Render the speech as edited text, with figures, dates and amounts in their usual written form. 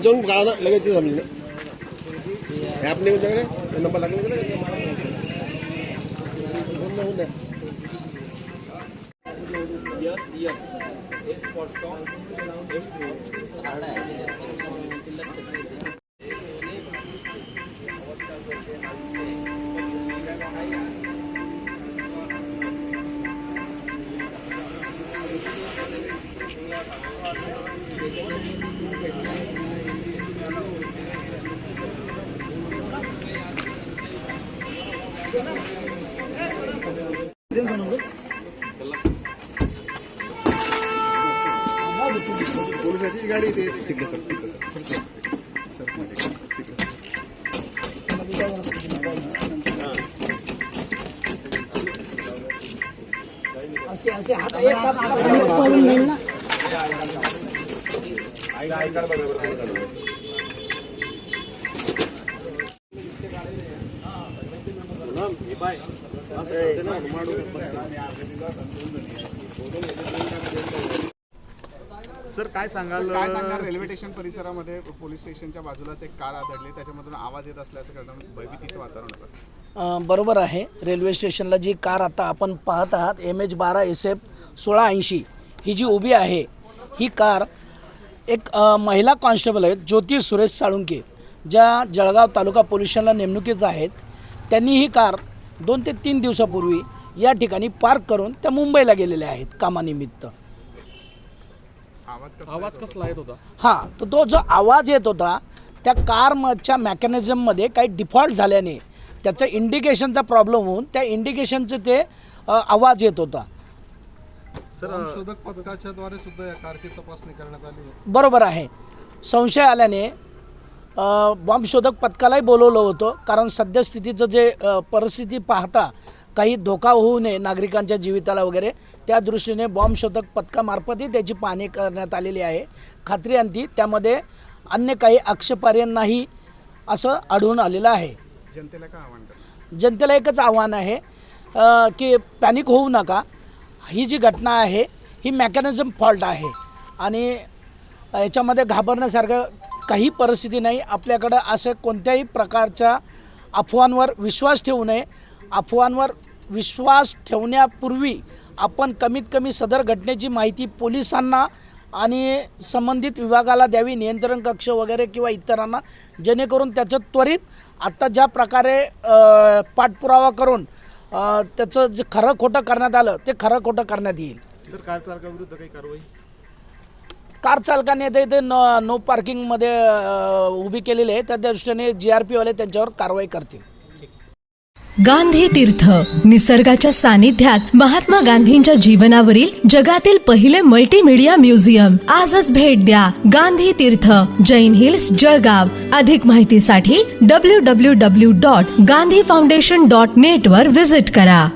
याच्यावरून काढा लगेच समजेल ॲप नाही तुमच्याकडे नंबर लागला पोलिसाची गाडी ते तिकडे सर तिकडे सर सर सर काय सांगाल रेल्वे स्टेशन परिसरामध्ये पोलीस स्टेशनच्या बाजूलाच एक कार आदळली, त्याच्यामधून आवाज येत असल्याचं कारण भयभीतीचं वातावरण होतं. बरोबर आहे. रेल्वे स्टेशनला जी कार आता आपण पाहत आहात MH12SF1680 ही जी उभी आहे, ही कार एक महिला कॉन्स्टेबल आहेत ज्योती सुरेश साळुंके, ज्या जळगाव तालुका पोलीस स्टेशनला नेमणुकीचं आहेत. त्यांनी ही कार 2 ते 3 दिवसापूर्वी या ठिकाणी पार्क करून त्या मुंबईला गेलेल्या आहेत कामानिमित्त. आवाज कसला येत होता? हां, तर तो जो आवाज येत होता त्या कारच्या मेकॅनिझममध्ये काही डिफॉल्ट झाल्याने त्याचं इंडिकेशनचा प्रॉब्लेम होऊन त्या इंडिकेशनचं ते आवाज येत होता. शोधक पथकाच्या द्वारे सुद्धा या कारची तपासणी करण्यात आली आहे. बरोबर आहे. संशय आल्याने बॉम्ब शोधक पथकालाही बोलवलं होतं, कारण सद्यस्थितीचं जे परिस्थिती पाहता काही धोका होऊ नये नागरिकांच्या जीविताला वगैरे, त्या दृष्टीने बॉम्ब शोधक पथकामार्फतही त्याची पाहणी करण्यात आलेली आहे. खात्री आणती त्यामध्ये अन्य काही आक्षेपार्ह नाही असं आढळून आलेलं आहे. जनतेला काय आव्हान करतात? जनतेला एकच आव्हान आहे की पॅनिक होऊ नका. ही जी घटना आहे ही मेकॅनिझम फॉल्ट आहे आणि याच्यामध्ये घाबरण्यासारखं काही परिस्थिती नाही. आपल्याकडं असे कोणत्याही प्रकारच्या अफवांवर विश्वास ठेवू नये. अफवांवर विश्वास ठेवण्यापूर्वी आपण कमीत कमी सदर घटनेची माहिती पोलिसांना आणि संबंधित विभागाला द्यावी, नियंत्रण कक्ष वगैरे किंवा इतरांना, जेणेकरून त्याचं त्वरित आत्ता ज्या प्रकारे पाठपुरावा करून त्याचं जे खरं खोटं करण्यात आलं ते खरं खोटं करण्यात येईल. सर कार चालकाविरुद्ध काही कारवाई? कार चालकाने इथे नो पार्किंगमध्ये उभी केलेली आहे, त्या दृष्टीने GRP वाले त्यांच्यावर कारवाई करतील. गांधी तीर्थ, निसर्गाच्या सानिध्यात महात्मा गांधींच्या जीवनावरील जगातील पहिले मल्टीमीडिया म्युझियम. आजच भेट द्या. गांधी तीर्थ, जैन हिल्स, जळगाव. अधिक माहितीसाठी www.gandhifoundation.net वर व्हिजिट करा.